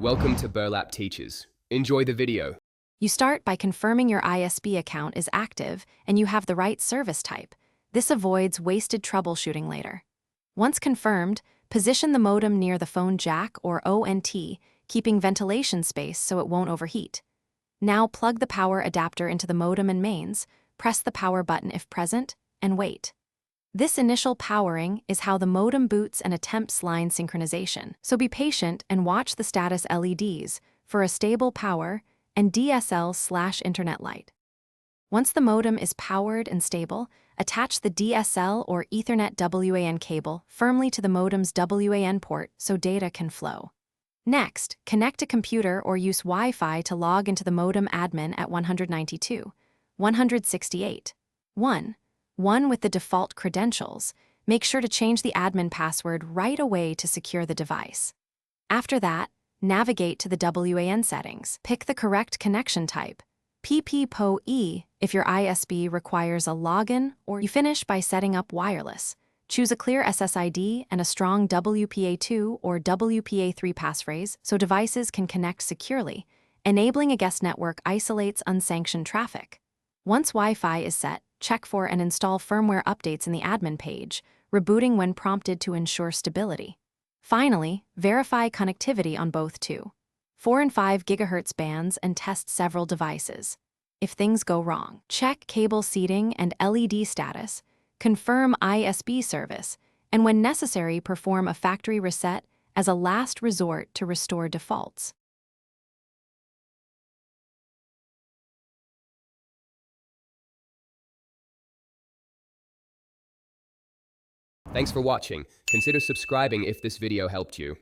Welcome to Burlap Teachers. Enjoy the video. You start by confirming your ISP account is active and you have the right service type. This avoids wasted troubleshooting later. Once confirmed, position the modem near the phone jack or ONT, keeping ventilation space so it won't overheat. Now plug the power adapter into the modem and mains, press the power button if present, and wait. This initial powering is how the modem boots and attempts line synchronization, so be patient and watch the status LEDs for a stable power and DSL/internet light. Once the modem is powered and stable, attach the DSL or Ethernet WAN cable firmly to the modem's WAN port so data can flow. Next, connect a computer or use Wi-Fi to log into the modem admin at 192.168.1.1 with the default credentials. Make sure to change the admin password right away to secure the device. After that, navigate to the WAN settings. Pick the correct connection type, PPPoE if your ISP requires a login, or you finish by setting up wireless. Choose a clear SSID and a strong WPA2 or WPA3 passphrase so devices can connect securely. Enabling a guest network isolates unsanctioned traffic. Once Wi-Fi is set, check for and install firmware updates in the admin page, rebooting when prompted to ensure stability. Finally, verify connectivity on both 2, 4 and 5 GHz bands and test several devices. If things go wrong, check cable seating and LED status, confirm ISP service, and when necessary, perform a factory reset as a last resort to restore defaults. Thanks for watching. Consider subscribing if this video helped you.